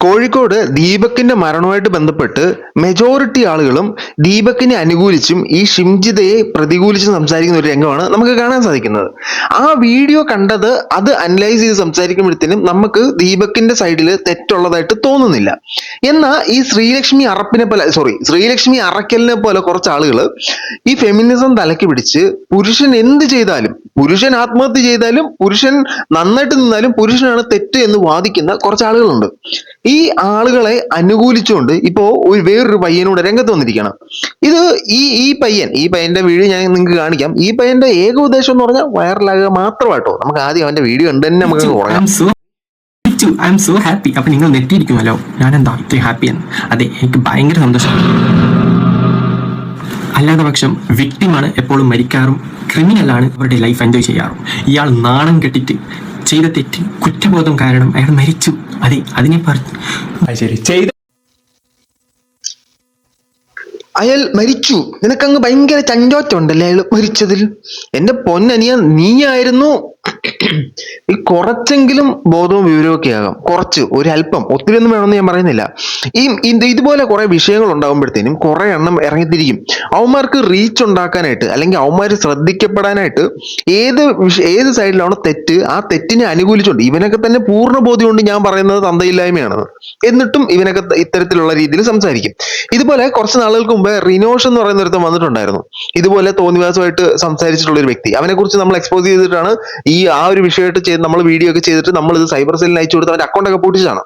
കോഴിക്കോട് ദീപകിന്റെ മരണവുമായിട്ട് ബന്ധപ്പെട്ട് മെജോറിറ്റി ആളുകളും ദീപകിനെ അനുകൂലിച്ചും ഈ ഷിംജിതയെ പ്രതികൂലിച്ചും സംസാരിക്കുന്ന ഒരു രംഗമാണ് നമുക്ക് കാണാൻ സാധിക്കുന്നത്. ആ വീഡിയോ കണ്ടത് അത് അനലൈസ് ചെയ്ത് സംസാരിക്കുമ്പോഴത്തേനും നമുക്ക് ദീപകിന്റെ സൈഡിൽ തെറ്റുള്ളതായിട്ട് തോന്നുന്നില്ല. എന്നാൽ ഈ ശ്രീലക്ഷ്മി അറക്കലിനെ പോലെ കുറച്ച് ആളുകൾ ഈ ഫെമിനിസം തലക്ക് പിടിച്ച് പുരുഷൻ എന്ത് ചെയ്താലും, പുരുഷൻ ആത്മഹത്യ ചെയ്താലും, പുരുഷൻ നന്നായിട്ട് നിന്നാലും പുരുഷനാണ് തെറ്റ് എന്ന് വാദിക്കുന്ന കുറച്ച് ആളുകളുണ്ട്. ഈ ആളുകളെ അനുകൂലിച്ചുകൊണ്ട് ഇപ്പോ വേറൊരു പയ്യനൂടെ രംഗത്ത് വന്നിരിക്കുകയാണ്. ഇത് ഈ പയ്യന്റെ വീഡിയോ ഞാൻ നിങ്ങൾക്ക് കാണിക്കാം. ഈ പയ്യന്റെ ഏക ഉദ്ദേശം എന്ന് പറഞ്ഞാൽ വൈറലാകുക മാത്രമാട്ടോ. നമുക്ക് ആദ്യം അവന്റെ വീഡിയോ ഉണ്ട് തന്നെ നമുക്ക് തുടങ്ങാം. I am so happy. അപ്പൊ നിങ്ങൾ നെറ്റിയിരിക്കുമല്ലോ, ഞാൻ എന്താ ഇത്രയും ഹാപ്പിയാണ്? അതെ, എനിക്ക് ഭയങ്കര സന്തോഷമാണ്. അല്ലാതെ പക്ഷം വിക്ടിമാണ് എപ്പോഴും മരിക്കാറും ക്രിമിനലാണ് അവരുടെ ലൈഫ് എൻജോയ് ചെയ്യാറും. ഇയാൾ നാണം കെട്ടിട്ട് ചെയ്ത തെറ്റ് കുറ്റബോധം കാരണം അയാൾ മരിച്ചു. അതെ, അതിനെ പറഞ്ഞു. അയാൾ മരിച്ചു. നിനക്കങ്ങ് ഭയങ്കര ചഞ്ചോറ്റുണ്ടല്ലേ അയാൾ മരിച്ചതിൽ. എന്റെ പൊന്നനിയ, നീയായിരുന്നു ഈ കുറച്ചെങ്കിലും ബോധവും വിവരമൊക്കെ ആകാം. കുറച്ച്, ഒരല്പം, ഒത്തിരി ഒന്നും വേണമെന്ന് ഞാൻ പറയുന്നില്ല. ഇതുപോലെ കുറെ വിഷയങ്ങൾ ഉണ്ടാകുമ്പോഴത്തേനും കുറെ എണ്ണം ഇറങ്ങിത്തിരിക്കും. അവന്മാർക്ക് റീച്ച് ഉണ്ടാക്കാനായിട്ട്, അല്ലെങ്കിൽ അവന്മാർ ശ്രദ്ധിക്കപ്പെടാനായിട്ട് ഏത് സൈഡിലാണോ തെറ്റ്, ആ തെറ്റിനെ അനുകൂലിച്ചുകൊണ്ട് ഇവനൊക്കെ തന്നെ പൂർണ്ണ ബോധ്യമുണ്ട് ഞാൻ പറയുന്നത് തന്തയില്ലായ്മയാണെന്ന്, എന്നിട്ടും ഇവനൊക്കെ ഇത്തരത്തിലുള്ള രീതിയിൽ സംസാരിക്കും. ഇതുപോലെ കുറച്ച് നാളുകൾക്ക് മുമ്പ് റിനോഷ് എന്ന് പറയുന്ന ഒരുത്തം വന്നിട്ടുണ്ടായിരുന്നു. ഇതുപോലെ തോന്നിവാസമായിട്ട് സംസാരിച്ചിട്ടുള്ള ഒരു വ്യക്തി. അവനെ കുറിച്ച് നമ്മൾ എക്സ്പോസ് ചെയ്തിട്ടാണ് ആ ഒരു വിഷയമായിട്ട് നമ്മൾ വീഡിയോ ഒക്കെ ചെയ്തിട്ട് നമ്മൾ ഇത് സൈബർ സെല്ലിൽ അയച്ചു കൊടുത്ത് അവന്റെ അക്കൗണ്ട് ഒക്കെ പൂട്ടിച്ചതാണ്.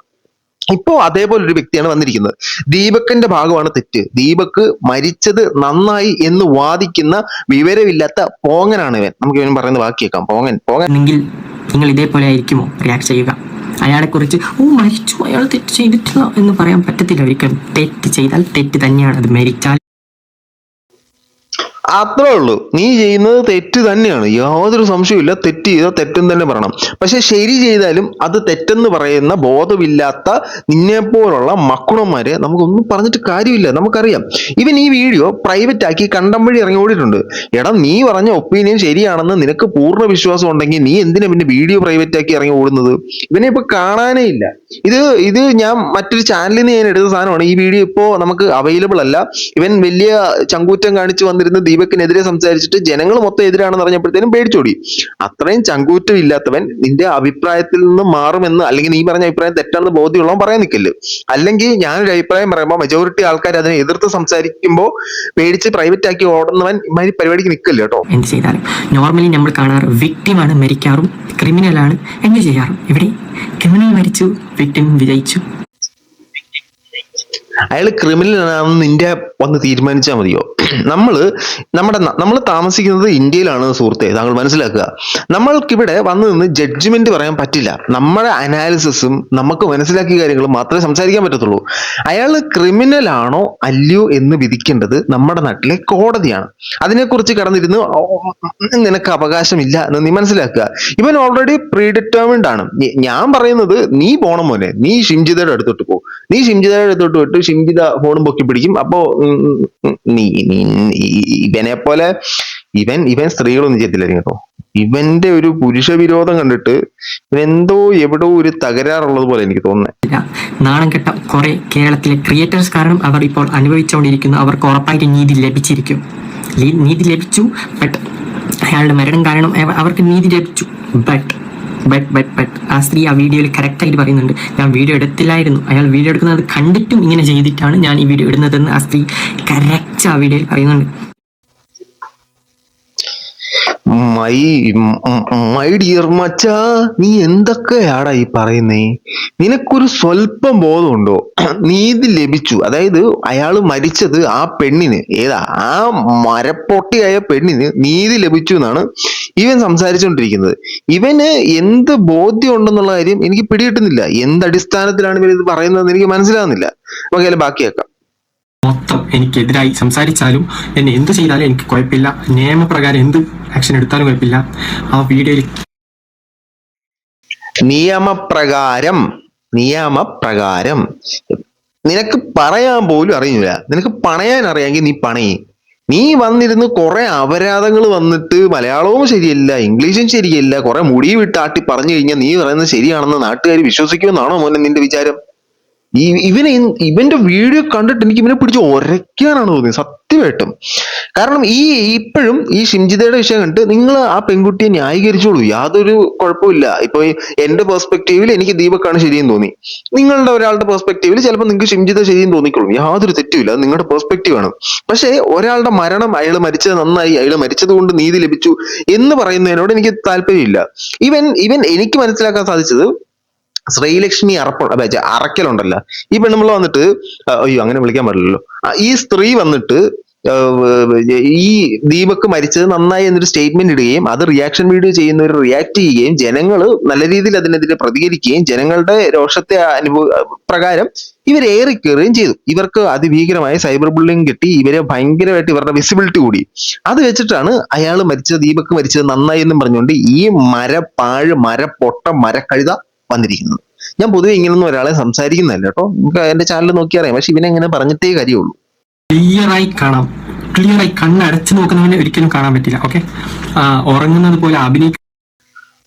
ഇപ്പോ അതേപോലെ ഒരു വ്യക്തിയാണ് വന്നിരിക്കുന്നത്. ദീപകിന്റെ ഭാഗമാണ് തെറ്റ്, ദീപക് മരിച്ചത് നന്നായി എന്ന് വാദിക്കുന്ന വിവരമില്ലാത്ത പോങ്ങനാണ് ഇവൻ. നമുക്ക് ഇവൻ പറയുന്ന ബാക്കി കേൾക്കാം. പോങ്ങൻ നിങ്ങൾ ഇതേപോലെ ആയിരിക്കുമോ റിയാക്ട് ചെയ്യുക? അയാളെ കുറിച്ച് മരിച്ചു, അയാൾ തെറ്റ് ചെയ്തിട്ടില്ല എന്ന് പറയാൻ പറ്റത്തില്ല ഒരിക്കലും. തെറ്റ് ചെയ്താൽ തെറ്റ് തന്നെയാണ്, അത് മരിച്ചാൽ അത്രേ ഉള്ളൂ. നീ ചെയ്യുന്നത് തെറ്റ് തന്നെയാണ്, യാതൊരു സംശയമില്ല. തെറ്റ് ചെയ്താൽ തെറ്റെന്ന് തന്നെ പറയണം. പക്ഷെ ശരി ചെയ്താലും അത് തെറ്റെന്ന് പറയുന്ന ബോധമില്ലാത്ത നിന്നെപ്പോലുള്ള മക്കുണന്മാരെ നമുക്കൊന്നും പറഞ്ഞിട്ട് കാര്യമില്ല. നമുക്കറിയാം ഇവൻ ഈ വീഡിയോ പ്രൈവറ്റ് ആക്കി കണ്ടം വഴി ഇറങ്ങി ഓടിയിട്ടുണ്ട്. എടാ, നീ പറഞ്ഞ ഒപ്പീനിയൻ ശരിയാണെന്ന് നിനക്ക് പൂർണ്ണ വിശ്വാസം ഉണ്ടെങ്കിൽ നീ എന്തിനാ പിന്നെ വീഡിയോ പ്രൈവറ്റ് ആക്കി ഇറങ്ങി ഓടുന്നത്? ഇവനെ ഇപ്പൊ കാണാനേ ഇല്ല. ഇത് ഞാൻ മറ്റൊരു ചാനലിൽ നിന്ന് ഞാൻ എടുത്ത സാധനമാണ്. ഈ വീഡിയോ ഇപ്പോ നമുക്ക് അവൈലബിൾ അല്ല. ഇവൻ വലിയ ചങ്കൂറ്റം കാണിച്ചു വന്നിരുന്ന ദീപകിനെതിരെ സംസാരിച്ചിട്ട് ജനങ്ങൾ മൊത്തം എതിരാണെന്ന് അറിഞ്ഞപ്പോഴത്തേനും പേടിച്ചോടി. അത്രയും ചങ്കൂറ്റം ഇല്ലാത്തവൻ നിന്റെ അഭിപ്രായത്തിൽ നിന്ന് മാറുമെന്ന്, അല്ലെങ്കിൽ നീ പറഞ്ഞ അഭിപ്രായം തെറ്റാണെന്ന് ബോധ്യമുള്ളവൻ പറയാൻ നിൽക്കല്ല്. അല്ലെങ്കിൽ ഞാനൊരു അഭിപ്രായം പറയുമ്പോൾ മെജോറിറ്റി ആൾക്കാർ അതിനെ എതിർത്ത് സംസാരിക്കുമ്പോൾ പേടിച്ച് പ്രൈവറ്റ് ആക്കി ഓടുന്നവൻ ഇമാതിരി പരിപാടിക്ക് നിൽക്കല്ലോ കേട്ടോ. എന്ത് ചെയ്താലും നോർമലി നമ്മൾ കാണാറ് വിക്ടിമാണ് മരിക്കാറും ക്രിമിനലാണ് എന്ത് ചെയ്യാറും. ഇവിടെ ക്രിമിനൽ മരിച്ചു, വിക്ടിം വിജയിച്ചു. അയാൾ ക്രിമിനൽ ആണെന്ന് നിന്റെ വന്ന് തീരുമാനിച്ചാൽ മതിയോ? നമ്മൾ താമസിക്കുന്നത് ഇന്ത്യയിലാണ് സുഹൃത്തെ, താങ്കൾ മനസ്സിലാക്കുക. നമ്മൾക്കിവിടെ വന്നു നിന്ന് ജഡ്ജ്മെന്റ് പറയാൻ പറ്റില്ല. നമ്മുടെ അനാലിസിസും നമുക്ക് മനസ്സിലാക്കിയ കാര്യങ്ങളും മാത്രമേ സംസാരിക്കാൻ പറ്റത്തുള്ളൂ. അയാൾ ക്രിമിനൽ ആണോ അല്ലയോ എന്ന് വിധിക്കേണ്ടത് നമ്മുടെ നാട്ടിലെ കോടതിയാണ്. അതിനെക്കുറിച്ച് കടന്നിരുന്ന് നിനക്ക് അവകാശമില്ല എന്ന് നീ മനസ്സിലാക്കുക. ഇവൻ ഓൾറെഡി പ്രീഡിറ്റർമിൻഡ് ആണ്. ഞാൻ പറയുന്നത് നീ പോണം മോനെ, നീ ഷിംജിതയുടെ അടുത്തോട്ട് പോ. നീ ഷിംജിതയുടെ അടുത്തോട്ട് വിട്ട് ഷിംജിത ഫോണും പൊക്കി പിടിക്കും. അപ്പോ ഇവനെ പോലെ ഇവൻ സ്ത്രീകളൊന്നും ചെയ്യത്തില്ലായിരിക്കും കേട്ടോ. ഇവന്റെ ഒരു പുരുഷ വിരോധം കണ്ടിട്ട് ഇവനെന്തോ എവിടോ ഒരു തകരാറുള്ളത് പോലെ എനിക്ക് തോന്നുന്നത്. നാണം കെട്ട കുറെ കേരളത്തിലെ ക്രിയേറ്റേഴ്സ് കാരണം അവർ ഇപ്പോൾ അനുഭവിച്ചുകൊണ്ടിരിക്കുന്നു. അവർക്ക് ഉറപ്പായിട്ട് നീതി ലഭിച്ചിരിക്കും. നീതി ലഭിച്ചു. ബട്ട് അയാളുടെ മരണം കാരണം അവർക്ക് നീതി ലഭിച്ചു. ബട്ട് ആ സ്ത്രീ ആ വീഡിയോയിൽ കറക്റ്റായിട്ട് പറയുന്നുണ്ട്, ഞാൻ വീഡിയോ എടുത്തില്ലായിരുന്നു, അയാൾ വീഡിയോ എടുക്കുന്നത് കണ്ടിട്ടും ഇങ്ങനെ ചെയ്തിട്ടാണ് ഞാൻ ഈ വീഡിയോ ഇടുന്നതെന്ന് ആ സ്ത്രീ കറക്റ്റ് ആ വീഡിയോയിൽ പറയുന്നുണ്ട്. മൈ ഡിയർ മച്ചാ, നീ എന്തൊക്കെയാടാ ഈ പറയുന്നേ? നിനക്കൊരു സ്വല്പം ബോധമുണ്ടോ? നീതി ലഭിച്ചു, അതായത് അയാൾ മരിച്ചത് ആ പെണ്ണിന്, ആ മരപ്പൊട്ടിയായ പെണ്ണിന് നീതി ലഭിച്ചു എന്നാണ് ഇവൻ സംസാരിച്ചുകൊണ്ടിരിക്കുന്നത്. ഇവന് എന്ത് ബോധ്യം ഉണ്ടെന്നുള്ള കാര്യം എനിക്ക് പിടികിട്ടുന്നില്ല. എന്ത് അടിസ്ഥാനത്തിലാണ് ഇവർ ഇത് പറയുന്നതെന്ന് എനിക്ക് മനസ്സിലാവുന്നില്ല. നമുക്ക് ബാക്കിയാക്കാം. മൊത്തം എനിക്കെതിരായി സംസാരിച്ചാലും എന്നെ എന്ത് ചെയ്താലും എനിക്ക് കുഴപ്പമില്ല. നിയമപ്രകാരം എന്ത് ആക്ഷൻ എടുത്താലും കുഴപ്പമില്ല. ആ വീഡിയോയിൽ നിയമപ്രകാരം നിനക്ക് പറയാൻ പോലും അറിയില്ല. നിനക്ക് പണയാൻ അറിയാമെങ്കിൽ നീ പണയേ. നീ വന്നിരുന്ന് കുറെ അപരാധങ്ങൾ വന്നിട്ട് മലയാളവും ശരിയല്ല, ഇംഗ്ലീഷും ശരിയല്ല, കുറെ മുടി വിട്ടാട്ടി പറഞ്ഞു കഴിഞ്ഞാൽ നീ പറയുന്നത് ശരിയാണെന്ന് നാട്ടുകാർ വിശ്വസിക്കുമെന്നാണോ മോനെ നിന്റെ വിചാരം? ഇവന്റെ വീഡിയോ കണ്ടിട്ട് എനിക്ക് ഇവനെ പിടിച്ച് ഒരയ്ക്കാനാണ് തോന്നിയത് സത്യമായിട്ടും. കാരണം ഇപ്പോഴും ഈ ഷിംജിതയുടെ വിഷയം കണ്ടിട്ട് നിങ്ങൾ ആ പെൺകുട്ടിയെ ന്യായീകരിച്ചോളൂ, യാതൊരു കുഴപ്പമില്ല. ഇപ്പൊ എന്റെ പെർസ്പെക്റ്റീവിൽ എനിക്ക് ദീപക്കാണ് ശരിയെന്ന് തോന്നി, നിങ്ങളുടെ ഒരാളുടെ പെർസ്പെക്റ്റീവിൽ ചിലപ്പോൾ നിങ്ങൾക്ക് ഷിംജിത ശരിയെന്ന് തോന്നിക്കോളും, യാതൊരു തെറ്റുമില്ല, അത് നിങ്ങളുടെ പെർസ്പെക്റ്റീവ് ആണ്. പക്ഷേ ഒരാളുടെ മരണം, അയാൾ മരിച്ചത് നന്നായി, അയാൾ മരിച്ചത് കൊണ്ട് നീതി ലഭിച്ചു എന്ന് പറയുന്നതിനോട് എനിക്ക് താല്പര്യമില്ല. ഇവൻ എനിക്ക് മനസ്സിലാക്കാൻ സാധിച്ചത് ശ്രീലക്ഷ്മി അറക്കലുണ്ടല്ലോ, ഈ പെണ്ണുമ്പിള്ള വന്നിട്ട് അയ്യോ അങ്ങനെ വിളിക്കാൻ പാടില്ലല്ലോ, ഈ സ്ത്രീ വന്നിട്ട് ഈ ദീപക് മരിച്ചത് നന്നായി എന്നൊരു സ്റ്റേറ്റ്മെന്റ് ഇടുകയും അത് റിയാക്ഷൻ വീഡിയോ ചെയ്യുന്നവർ റിയാക്ട് ചെയ്യുകയും ജനങ്ങൾ നല്ല രീതിയിൽ അതിനെതിരെ പ്രതികരിക്കുകയും ജനങ്ങളുടെ രോഷത്തെ പ്രകാരം ഇവർ ഏറിക്കയറുകയും ചെയ്തു. ഇവർക്ക് അതിഭീകരമായ സൈബർ ബുള്ളിങ് കിട്ടി, ഇവരെ ഭയങ്കരമായിട്ട് ഇവരുടെ വിസിബിലിറ്റി കൂടി. അത് വെച്ചിട്ടാണ് അയാൾ മരിച്ചത്, ദീപക് മരിച്ചത് നന്നായി എന്നും പറഞ്ഞുകൊണ്ട് ഈ മരപ്പൊട്ട മരക്കഴുത വന്നിരിക്കുന്നത്. ഞാൻ പൊതുവെ ഇങ്ങനൊന്നും ഒരാളെ സംസാരിക്കുന്നതല്ല കേട്ടോ, നമുക്ക് എന്റെ ചാനൽ നോക്കിയറിയാം, പക്ഷെ ഇവനെങ്ങനെ പറഞ്ഞിട്ടേ കാര്യമുള്ളൂ. ക്ലിയറായി കാണാം, ക്ലിയറായി കണ്ണടച്ചു നോക്കുന്നവനെ ഒരിക്കലും കാണാൻ പറ്റില്ല. ഓക്കെ, ഉറങ്ങുന്നത് പോലെ അഭിനയിക്കും.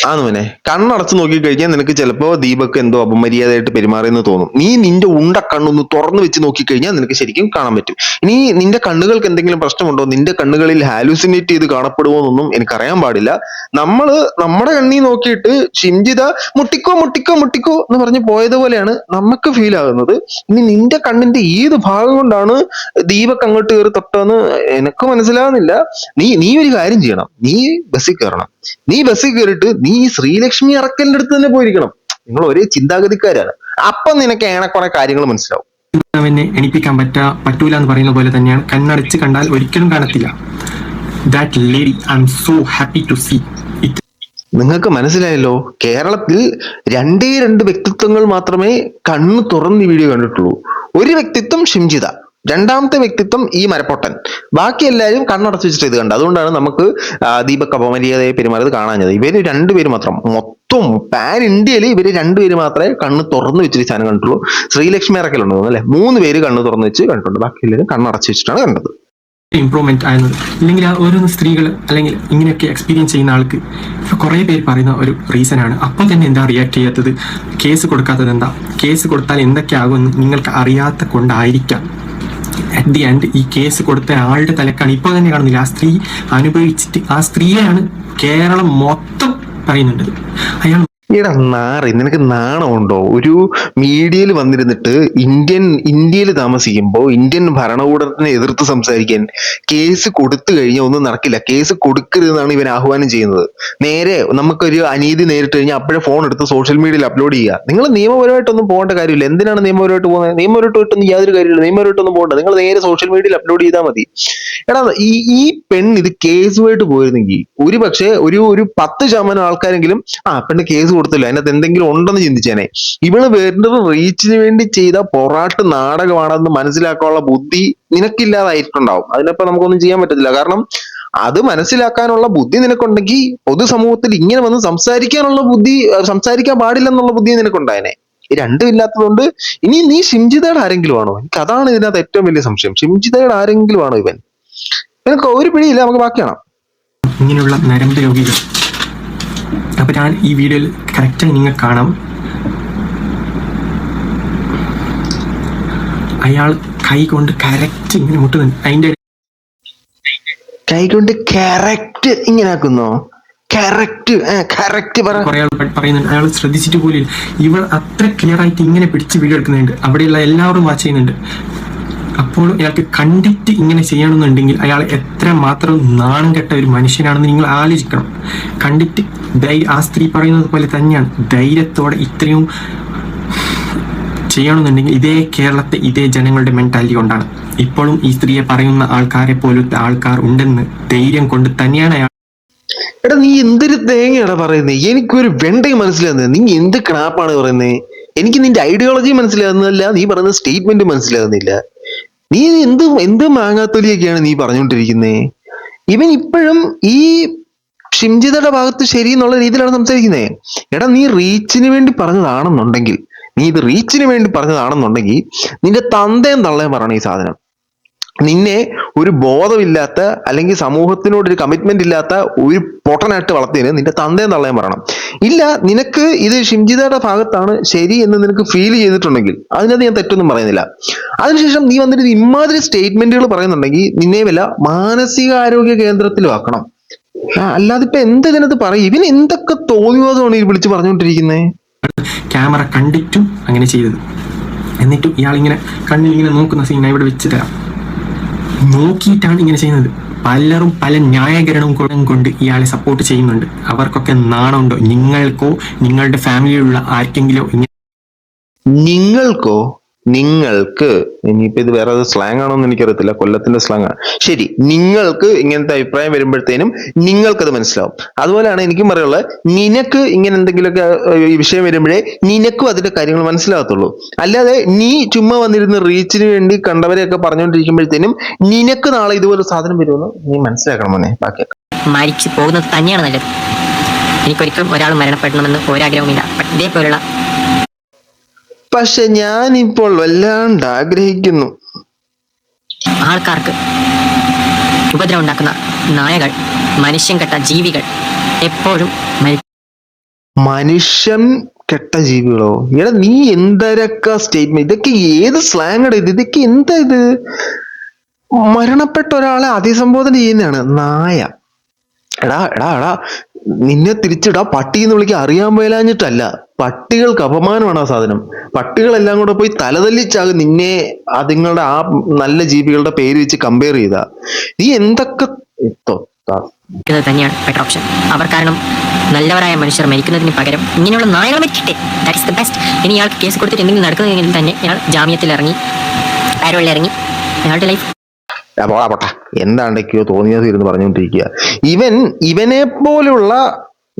ആന്നുവനെ കണ്ണടച്ചു നോക്കി കഴിഞ്ഞാൽ നിനക്ക് ചിലപ്പോ ദീപക് എന്തോ അപമര്യാദയായിട്ട് പെരുമാറിയെന്ന് തോന്നും. നീ നിന്റെ ഉണ്ട കണ്ണൊന്ന് തുറന്നു വെച്ച് നോക്കിക്കഴിഞ്ഞാൽ നിനക്ക് ശരിക്കും കാണാൻ പറ്റും. ഇനി നിന്റെ കണ്ണുകൾക്ക് എന്തെങ്കിലും പ്രശ്നമുണ്ടോ, നിന്റെ കണ്ണുകളിൽ ഹാലൂസിനേറ്റ് ചെയ്ത് കാണപ്പെടുമോ എന്നൊന്നും എനിക്കറിയാൻ പാടില്ല. നമ്മുടെ കണ്ണി നോക്കിയിട്ട് ഷിംജിത മുട്ടിക്കോ എന്ന് പറഞ്ഞ് പോയതുപോലെയാണ് നമുക്ക് ഫീൽ ആകുന്നത്. ഇനി നിന്റെ കണ്ണിന്റെ ഏത് ഭാഗം കൊണ്ടാണ് ദീപക് അങ്ങോട്ട് കയറി തൊട്ടതെന്ന് എനിക്ക് മനസ്സിലാകുന്നില്ല. നീ ഒരു കാര്യം ചെയ്യണം, നീ ബസ്സിൽ കയറണം. നീ ബസ്സിൽ കയറിയിട്ട് നീ ശ്രീലക്ഷ്മി അറക്കലിന്റെ അടുത്ത് തന്നെ പോയിരിക്കണം. നിങ്ങൾ ഒരേ ചിന്താഗതിക്കാരാണ്, അപ്പൊ നിനക്ക് ഏറെക്കുറെ കാര്യങ്ങൾ മനസ്സിലാവും. അവനെ എണിപ്പിക്കാൻ പറ്റൂല എന്ന് പറയുന്ന പോലെ തന്നെയാണ്, കണ്ണടച്ച് കണ്ടാൽ ഒരിക്കലും കാണത്തില്ല. That lady I am so happy to see it. നിങ്ങൾക്ക് മനസ്സിലായല്ലോ, കേരളത്തിൽ രണ്ട് വ്യക്തിത്വങ്ങൾ മാത്രമേ കണ്ണ് തുറന്ന് വീഡിയോ കണ്ടിട്ടുള്ളൂ. ഒരു വ്യക്തിത്വം ഷിംജിത, രണ്ടാമത്തെ വ്യക്തിത്വം ഈ മരപ്പൊട്ടൻ. ബാക്കി എല്ലാവരും കണ്ണടച്ചു വെച്ചിട്ട് ഇത് കണ്ടു. അതുകൊണ്ടാണ് നമുക്ക് ദീപക് അപമര്യാദയെ പെരുമാറിയത് കാണാഞ്ഞത്. ഇവര് രണ്ടുപേര് മാത്രം, മൊത്തം പാൻ ഇന്ത്യയിൽ ഇവര് രണ്ടുപേര് മാത്രമേ കണ്ണ് തുറന്നു വെച്ചിട്ട് സാധനം കണ്ടിട്ടുള്ളൂ. ശ്രീലക്ഷ്മി അറക്കലുണ്ടോ അല്ലെ, 3 പേര് കണ്ണ് തുറന്നു വെച്ച് കണ്ടിട്ടുണ്ട്, ബാക്കി എല്ലാവരും കണ്ണടച്ചു വെച്ചിട്ടാണ് കണ്ടത്. ഇംപ്രൂവ്മെന്റ് ആയിരുന്നത്. ഇല്ലെങ്കിൽ ഓരോന്ന് സ്ത്രീകൾ അല്ലെങ്കിൽ ഇങ്ങനെയൊക്കെ എക്സ്പീരിയൻസ് ചെയ്യുന്ന ആൾക്ക് ഇപ്പൊ കുറെ പേര് പറയുന്ന ഒരു റീസൺ ആണ്, അപ്പൊ തന്നെ എന്താ റിയാക്ട് ചെയ്യാത്തത്, കേസ് കൊടുക്കാത്തത് എന്താ, കേസ് കൊടുത്താൽ എന്തൊക്കെ ആകുമെന്ന് നിങ്ങൾക്ക് അറിയാത്ത കൊണ്ടായിരിക്കാം. അറ്റ് ദി എൻഡ് ഈ കേസ് കൊടുത്ത ആളുടെ തലക്കാണ് ഇപ്പൊ തന്നെ കാണുന്നില്ല, ആ സ്ത്രീ അനുഭവിച്ചിട്ട് ആ സ്ത്രീയെയാണ് കേരളം മൊത്തം പറയുന്നുണ്ട്. അയാൾ നാറി, നിനക്ക് നാണമുണ്ടോ? ഒരു മീഡിയയിൽ വന്നിരുന്നിട്ട് ഇന്ത്യയിൽ താമസിക്കുമ്പോൾ ഇന്ത്യൻ ഭരണകൂടത്തിനെ എതിർത്ത് സംസാരിക്കാൻ. കേസ് കൊടുത്തു കഴിഞ്ഞാൽ ഒന്നും നടക്കില്ല, കേസ് കൊടുക്കരുതെന്നാണ് ഇവൻ ആഹ്വാനം ചെയ്യുന്നത്. നേരെ നമുക്കൊരു അനീതി നേരിട്ട് കഴിഞ്ഞാൽ അപ്പോഴേ ഫോൺ എടുത്ത് സോഷ്യൽ മീഡിയയിൽ അപ്ലോഡ് ചെയ്യുക. നിങ്ങൾ നിയമപരമായിട്ടൊന്നും പോകേണ്ട കാര്യമില്ല. എന്തിനാണ് നിയമപരമായിട്ട് പോകുന്നത്? നിയമപരമായിട്ടൊന്നും യാതൊരു കാര്യമില്ല, നിയമപരമായിട്ടൊന്നും പോകണ്ട. നിങ്ങൾ നേരെ സോഷ്യൽ മീഡിയയിൽ അപ്ലോഡ് ചെയ്താൽ മതി. എടാ, ഈ പെണ്ണ് ഇത് കേസുമായിട്ട് പോയിരുന്നെങ്കിൽ ഒരു പക്ഷേ ഒരു 10% ആൾക്കാരെങ്കിലും പെണ്ണ് കേസ് കൊടുത്തില്ല, അതിനകത്ത് എന്തെങ്കിലും ഉണ്ടെന്ന് ചിന്തിച്ചേനെ. ഇവള് വേണ്ടത് റീച്ചിന് വേണ്ടി ചെയ്ത പൊറാട്ട് നാടകമാണെന്ന് മനസ്സിലാക്കാനുള്ള ബുദ്ധി നിനക്കില്ലാതായിട്ടുണ്ടാവും. അതിനപ്പോ നമുക്കൊന്നും ചെയ്യാൻ പറ്റത്തില്ല. കാരണം അത് മനസ്സിലാക്കാനുള്ള ബുദ്ധി നിനക്കുണ്ടെങ്കിൽ പൊതുസമൂഹത്തിൽ ഇങ്ങനെ വന്ന് സംസാരിക്കാൻ പാടില്ലെന്നുള്ള ബുദ്ധി നിനക്കുണ്ടായനെ. ഈ രണ്ടും ഇല്ലാത്തതുകൊണ്ട് ഇനി നീ ഷിംജിതയുടെ ആരെങ്കിലും ആണോ? എനിക്ക് അതാണ് ഇതിനകത്ത് ഏറ്റവും വലിയ സംശയം. ഷിംജിതയുടെ ആരെങ്കിലും ആണോ ഇവൻ? നിനക്ക് ഒരു പിടിയില്ല, നമുക്ക് ബാക്കിയാണ്. ഇങ്ങനെയുള്ള നരമ്പ് രോഗികൾ. അപ്പൊ ഞാൻ ഈ വീഡിയോയിൽ കറക്റ്റായി നിങ്ങൾ കാണാം, അയാൾ കൈ കൊണ്ട് കറക്റ്റ് ഇങ്ങനെ മുട്ടുന്നുണ്ട്. അതിന്റെ കൈ കൊണ്ട് കറക്റ്റ് ഇങ്ങനെ ആക്കുന്നോ? കറക്റ്റ് കുറെ ആൾ പറയുന്നുണ്ട്, അയാൾ ശ്രദ്ധിച്ചിട്ട് പോലും ഇവൾ അത്ര ക്ലിയർ ആയിട്ട് ഇങ്ങനെ പിടിച്ച് വീഡിയോ എടുക്കുന്നുണ്ട്, അവിടെയുള്ള എല്ലാവരും വാച്ച് ചെയ്യുന്നുണ്ട്. അപ്പോൾ അയാൾക്ക് കണ്ടിട്ട് ഇങ്ങനെ ചെയ്യണമെന്നുണ്ടെങ്കിൽ അയാൾ എത്ര മാത്രം നാണം കെട്ട ഒരു മനുഷ്യനാണെന്ന് നിങ്ങൾ ആലോചിക്കണം. കണ്ടിട്ട് ആ സ്ത്രീ പറയുന്നത് പോലെ തന്നെയാണ്, ധൈര്യത്തോടെ ഇത്രയും ചെയ്യണമെന്നുണ്ടെങ്കിൽ ഇതേ കേരളത്തെ ഇതേ ജനങ്ങളുടെ മെന്റാലിറ്റി കൊണ്ടാണ്. ഇപ്പോഴും ഈ സ്ത്രീയെ പറയുന്ന ആൾക്കാരെ പോലത്തെ ആൾക്കാർ ഉണ്ടെന്ന് ധൈര്യം കൊണ്ട് തന്നെയാണ് അയാൾ. എടാ, നീ എന്തൊരു തേങ്ങയാണ് പറയുന്നത്? എനിക്കൊരു വെണ്ടയും മനസ്സിലാകുന്നത്. നീ എന്ത് ക്രാപ്പാണ് പറയുന്നത്? എനിക്ക് നിന്റെ ഐഡിയോളജി മനസ്സിലാകുന്നില്ല, നീ പറയുന്ന സ്റ്റേറ്റ്മെന്റ് മനസ്സിലാകുന്നില്ല. നീ എന്ത് മാങ്ങാത്തൊലിയൊക്കെയാണ് നീ പറഞ്ഞുകൊണ്ടിരിക്കുന്നത്? ഇവൻ ഇപ്പോഴും ഈ ഷിംജിതയുടെ ഭാഗത്ത് ശരി എന്നുള്ള രീതിയിലാണ് സംസാരിക്കുന്നത്. എടാ, നീ റീച്ചിന് വേണ്ടി പറഞ്ഞതാണെന്നുണ്ടെങ്കിൽ നിന്റെ തന്തയും തള്ളയും പറയണം ഈ സാധനം. നിന്നെ ഒരു ബോധമില്ലാത്ത അല്ലെങ്കിൽ സമൂഹത്തിനോട് ഒരു കമ്മിറ്റ്മെന്റ് ഇല്ലാത്ത ഒരു പൊട്ടനായിട്ട് വളർത്തിയതിന് നിന്റെ തന്തയും തള്ളയും പറയണം. ഇല്ല, നിനക്ക് ഇത് ഷിംജിതയുടെ ഭാഗത്താണ് ശരി എന്ന് നിനക്ക് ഫീൽ ചെയ്തിട്ടുണ്ടെങ്കിൽ അതിനകത്ത് ഞാൻ തെറ്റൊന്നും പറയുന്നില്ല. അതിനുശേഷം നീ വന്നിട്ട് ഇമാതിരി സ്റ്റേറ്റ്മെന്റുകൾ പറയുന്നുണ്ടെങ്കിൽ നിന്നെ വല്ല മാനസികാരോഗ്യ കേന്ദ്രത്തിലും ആക്കണം. അല്ലാതെ ഇപ്പൊ എന്ത് ഇതിനകത്ത് പറയും? ഇവന് എന്തൊക്കെ തോന്നിയതാണ് ഈ വിളിച്ച് പറഞ്ഞുകൊണ്ടിരിക്കുന്നത്? ക്യാമറ കണ്ടിട്ടും അങ്ങനെ ചെയ്തത്. എന്നിട്ടും ഇയാളിങ്ങനെ കണ്ണിലിങ്ങനെ നോക്കുന്ന സീൻ ഇവിടെ വെച്ച് തരാം. നോക്കിയിട്ടാണ് ഇങ്ങനെ ചെയ്യുന്നത്. പലരും പല ന്യായീകരണവും കൊണ്ട് ഇയാളെ സപ്പോർട്ട് ചെയ്യുന്നുണ്ട്. അവർക്കൊക്കെ നാണമുണ്ടോ? നിങ്ങൾക്കോ നിങ്ങളുടെ ഫാമിലിയിലുള്ള ആർക്കെങ്കിലോ നിങ്ങൾക്കോ? നിങ്ങൾക്ക് ഇനിയിപ്പോ ഇത് വേറെ സ്ലാങ് ആണോ എന്ന് എനിക്കറിയത്തില്ല, കൊല്ലത്തിന്റെ സ്ലാങ് ആണ്. ശരി, നിങ്ങൾക്ക് ഇങ്ങനത്തെ അഭിപ്രായം വരുമ്പോഴത്തേനും നിങ്ങൾക്കത് മനസ്സിലാവും. അതുപോലെയാണ് എനിക്കും പറയുള്ളത്, നിനക്ക് ഇങ്ങനെ എന്തെങ്കിലുമൊക്കെ ഈ വിഷയം വരുമ്പോഴേ നിനക്കും അതിന്റെ കാര്യങ്ങൾ മനസ്സിലാകത്തുള്ളൂ. അല്ലാതെ നീ ചുമ്മാ വന്നിരുന്ന് റീച്ചിന് വേണ്ടി കണ്ടവരെയൊക്കെ പറഞ്ഞുകൊണ്ടിരിക്കുമ്പോഴത്തേനും നിനക്ക് നാളെ ഇതുപോലെ സാധനം വരുമെന്ന് നീ മനസ്സിലാക്കണം മോനെ. ബാക്കി മരിച്ചു പോകുന്നത് തന്നെയാണ് നല്ലത്. എനിക്കൊരിക്കലും ഒരാൾ മരണപ്പെടണമെന്ന് ഒരാഗ്രഹവുമില്ല. ഇതേപോലുള്ള പക്ഷെ ഞാനിപ്പോൾ വല്ലാണ്ട് ആഗ്രഹിക്കുന്നു. ആൾക്കാർക്ക് ഉപദ്രവം ഉണ്ടാക്കുന്ന നായകൾ, മനുഷ്യൻ കെട്ട ജീവികൾ എപ്പോഴും മനുഷ്യൻ കെട്ട ജീവികളോ? എടാ നീ എന്തരക്ക സ്റ്റേറ്റ്മെന്റ്, ഇതൊക്കെ ഏത് സ്ലാങ് ഇത്? ഇതൊക്കെ എന്താ ഇത്? മരണപ്പെട്ട ഒരാളെ അഭിസംബോധന ചെയ്യുന്നതാണ് നായ. എടാ എടാ എടാ, നിന്നെ തിരിച്ചിടാ പട്ടി എന്ന് വിളിക്കാൻ അറിയാൻ മേലാഞ്ഞിട്ടല്ല, പട്ടികൾക്ക് അപമാനമാണ് ആ സാധനം. പട്ടികളെല്ലാം കൂടെ പോയി തലതല്ലിച്ചാകും നിന്നെ അതുങ്ങളുടെ ആ നല്ല ജീവികളുടെ പേര് വെച്ച് കമ്പയർ ചെയ്താ. നീ എന്തൊക്കെ തന്നെയാണ് ബെറ്റർ ഓപ്ഷൻ. അവർ കാരണം നല്ലവരായ മനുഷ്യർ മരിക്കുന്നതിന് പകരം ഇങ്ങനെയുള്ള നായകൾ മരിക്കട്ടെ. That is the best. ഇനി ഇയാൾക്ക് കേസ് കൊടുത്തിട്ട് എന്തെങ്കിലും നടക്കുന്നതെങ്കിൽ തന്നെ ഇയാൾ ജാമ്യത്തിൽ ഇറങ്ങി പാരോളിൽ ഇറങ്ങി അയാളുടെ ലൈഫ് പോട്ടെ, എന്താണ്ടൊക്കെയോ തോന്നിയത് ഇരുന്ന് പറഞ്ഞുകൊണ്ടിരിക്കുക. ഇവനെ പോലുള്ള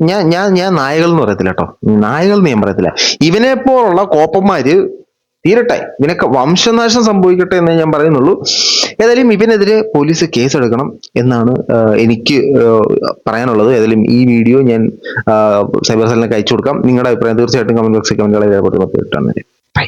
ഞാൻ നായകൾ എന്ന് പറയത്തില്ല കേട്ടോ, നായകൾ എന്ന് ഞാൻ പറയത്തില്ല. ഇവനെ പോലുള്ള കോപ്പന്മാര് തീരട്ടെ, ഇവനൊക്കെ വംശനാശം സംഭവിക്കട്ടെ എന്ന് ഞാൻ പറയുന്നുള്ളൂ. ഏതായാലും ഇവനെതിരെ പോലീസ് കേസ് എടുക്കണം എന്നാണ് എനിക്ക് പറയാനുള്ളത്. ഏതായാലും ഈ വീഡിയോ ഞാൻ സൈബർ സെല്ലിനൊക്കെ അയച്ചു കൊടുക്കാം. നിങ്ങളുടെ അഭിപ്രായം തീർച്ചയായിട്ടും കമന്റ് ബോക്സിൽ കമന്റുകളെ രേഖപ്പെടുത്തുക. ബൈ.